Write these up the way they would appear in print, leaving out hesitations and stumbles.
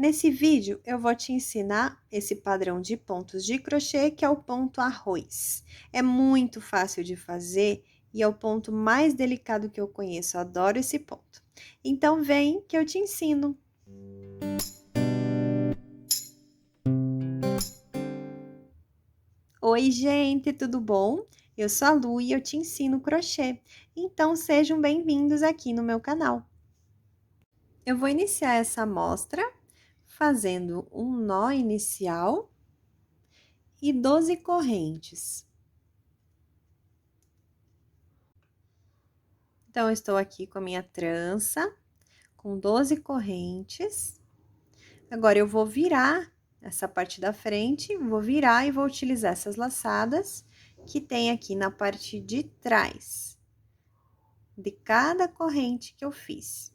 Nesse vídeo, eu vou te ensinar esse padrão de pontos de crochê, que é o ponto arroz. É muito fácil de fazer e é o ponto mais delicado que eu conheço, eu adoro esse ponto. Então, vem que eu te ensino. Oi, gente, tudo bom? Eu sou a Lu e eu te ensino crochê. Então, sejam bem-vindos aqui no meu canal. Eu vou iniciar essa amostra fazendo um nó inicial e 12 correntes. Então, eu estou aqui com a minha trança, com 12 correntes. Agora, eu vou virar essa parte da frente, vou virar e vou utilizar essas laçadas que tem aqui na parte de trás de cada corrente que eu fiz.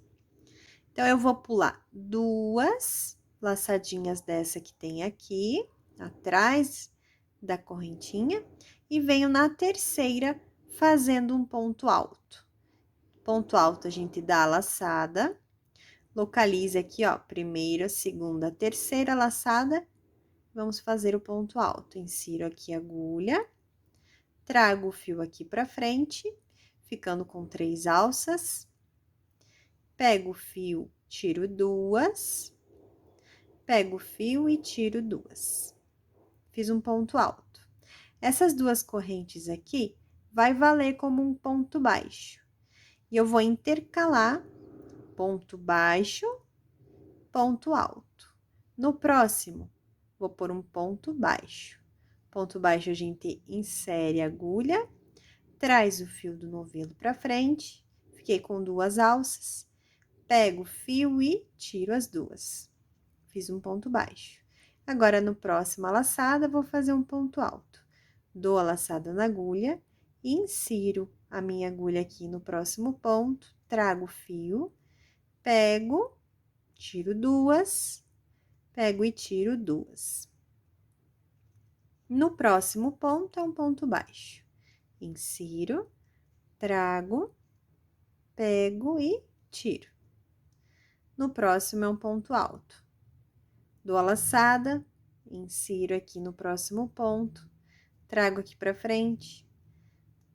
Então, eu vou pular 2 laçadinhas dessa que tem aqui, atrás da correntinha, e venho na terceira fazendo um ponto alto. Ponto alto, a gente dá a laçada, localiza aqui, ó, primeira, segunda, terceira laçada, vamos fazer o ponto alto. Insiro aqui a agulha, trago o fio aqui pra frente, ficando com 3 alças, pego o fio, tiro 2, pego o fio e tiro 2. Fiz um ponto alto. Essas 2 correntes aqui vai valer como um ponto baixo. E eu vou intercalar ponto baixo, ponto alto. No próximo, vou pôr um ponto baixo. Ponto baixo, a gente insere a agulha, traz o fio do novelo pra frente, fiquei com 2 alças, pego o fio e tiro as 2. Fiz um ponto baixo. Agora, no próximo a laçada, vou fazer um ponto alto. Dou a laçada na agulha, insiro a minha agulha aqui no próximo ponto, trago o fio, pego, tiro 2, pego e tiro 2. No próximo ponto, é um ponto baixo. Insiro, trago, pego e tiro. No próximo, é um ponto alto. Dou a laçada, insiro aqui no próximo ponto, trago aqui pra frente,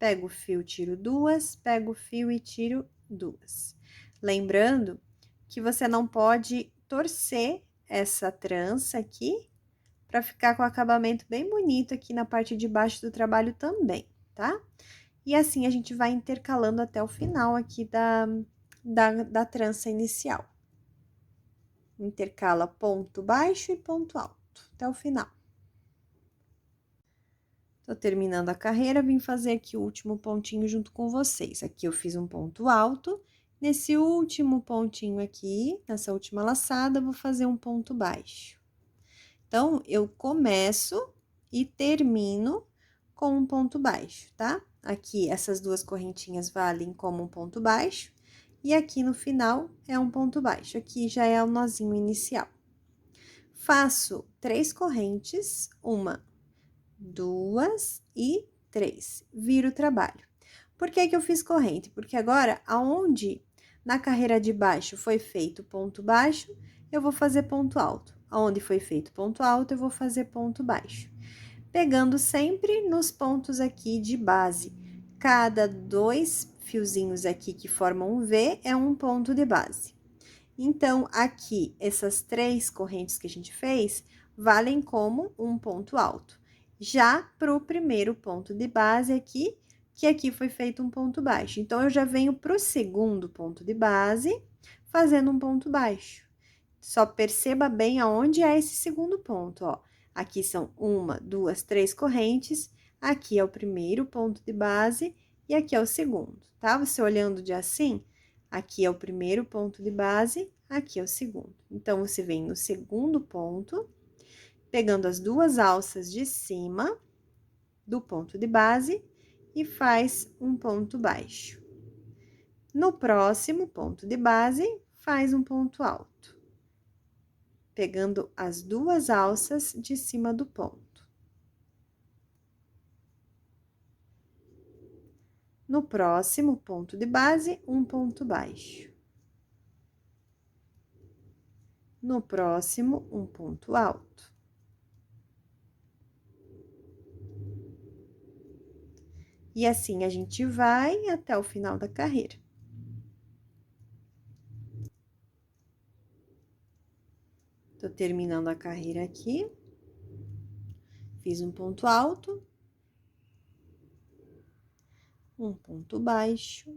pego o fio, tiro 2, pego o fio e tiro 2. Lembrando que você não pode torcer essa trança aqui, para ficar com o acabamento bem bonito aqui na parte de baixo do trabalho também, tá? E assim, a gente vai intercalando até o final aqui da trança inicial. Intercala ponto baixo e ponto alto, até o final. Tô terminando a carreira, vim fazer aqui o último pontinho junto com vocês. Aqui eu fiz um ponto alto, nesse último pontinho aqui, nessa última laçada, vou fazer um ponto baixo. Então, eu começo e termino com um ponto baixo, tá? Aqui, essas 2 correntinhas valem como um ponto baixo, e aqui no final é um ponto baixo. Aqui já é o nozinho inicial. Faço 3 correntes, 1, 2 e 3. Viro o trabalho. Por que que eu fiz corrente? Porque agora, aonde na carreira de baixo foi feito ponto baixo, eu vou fazer ponto alto. Aonde foi feito ponto alto, eu vou fazer ponto baixo. Pegando sempre nos pontos aqui de base. Cada 2 fiozinhos aqui que formam um V é um ponto de base. Então, aqui, essas 3 correntes que a gente fez, valem como um ponto alto. Já pro primeiro ponto de base aqui, que aqui foi feito um ponto baixo. Então, eu já venho pro segundo ponto de base, fazendo um ponto baixo. Só perceba bem aonde é esse segundo ponto, ó. Aqui são 1, 2, 3 correntes, aqui é o primeiro ponto de base e aqui é o segundo, tá? Você olhando de assim, aqui é o primeiro ponto de base, aqui é o segundo. Então, você vem no segundo ponto, pegando as 2 alças de cima do ponto de base e faz um ponto baixo. No próximo ponto de base, faz um ponto alto, pegando as 2 alças de cima do ponto. No próximo ponto de base, um ponto baixo. No próximo, um ponto alto. E assim a gente vai até o final da carreira. Tô terminando a carreira aqui. Fiz um ponto alto, um ponto baixo.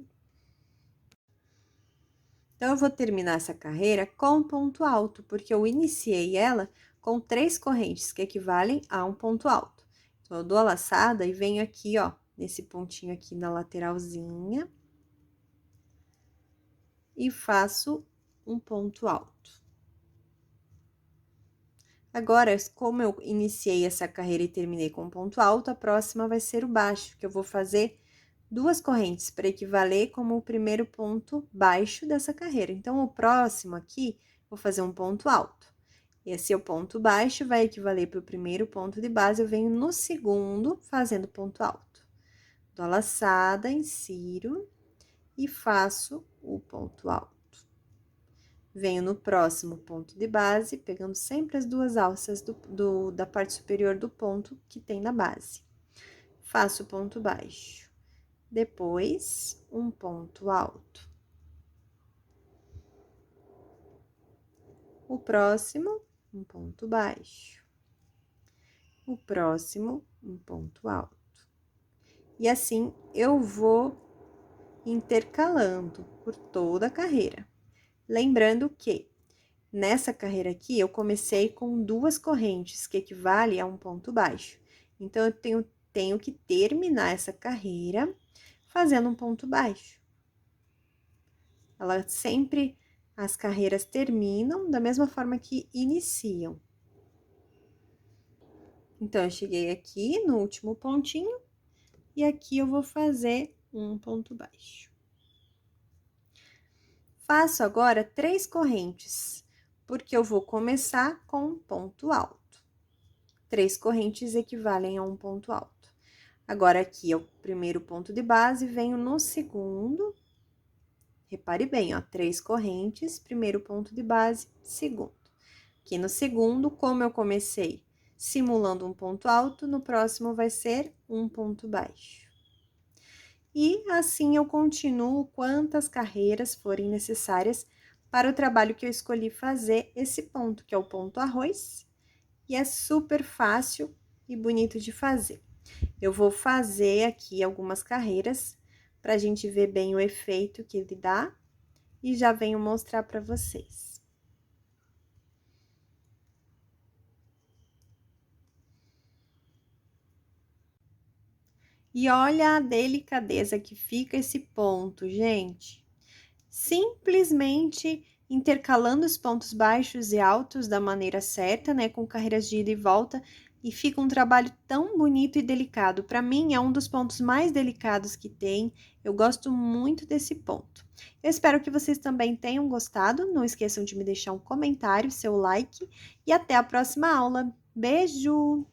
Então, eu vou terminar essa carreira com ponto alto, porque eu iniciei ela com 3 correntes, que equivalem a um ponto alto. Então, eu dou a laçada e venho aqui, ó, nesse pontinho aqui na lateralzinha. E faço um ponto alto. Agora, como eu iniciei essa carreira e terminei com um ponto alto, a próxima vai ser o baixo, que eu vou fazer 2 correntes para equivaler como o primeiro ponto baixo dessa carreira. Então, o próximo aqui, vou fazer um ponto alto. Esse é o ponto baixo, vai equivaler para o primeiro ponto de base, eu venho no segundo fazendo ponto alto. Dou a laçada, insiro e faço o ponto alto. Venho no próximo ponto de base, pegando sempre as 2 alças da parte superior do ponto que tem na base. Faço o ponto baixo. Depois, um ponto alto. O próximo, um ponto baixo. O próximo, um ponto alto. E assim, eu vou intercalando por toda a carreira. Lembrando que, nessa carreira aqui, eu comecei com 2 correntes, que equivale a um ponto baixo. Então, eu tenho que terminar essa carreira fazendo um ponto baixo. Ela sempre, as carreiras terminam da mesma forma que iniciam. Então, eu cheguei aqui no último pontinho, e aqui eu vou fazer um ponto baixo. Faço agora 3 correntes, porque eu vou começar com um ponto alto. 3 correntes equivalem a um ponto alto. Agora, aqui é o primeiro ponto de base, venho no segundo. Repare bem, ó, 3 correntes, primeiro ponto de base, segundo. Aqui no segundo, como eu comecei simulando um ponto alto, no próximo vai ser um ponto baixo. E assim eu continuo quantas carreiras forem necessárias para o trabalho que eu escolhi fazer, esse ponto, que é o ponto arroz, e é super fácil e bonito de fazer. Eu vou fazer aqui algumas carreiras para a gente ver bem o efeito que ele dá e já venho mostrar para vocês. E olha a delicadeza que fica esse ponto, gente. Simplesmente intercalando os pontos baixos e altos da maneira certa, né, com carreiras de ida e volta, e fica um trabalho tão bonito e delicado. Para mim, é um dos pontos mais delicados que tem. Eu gosto muito desse ponto. Eu espero que vocês também tenham gostado. Não esqueçam de me deixar um comentário, seu like, e até a próxima aula. Beijo!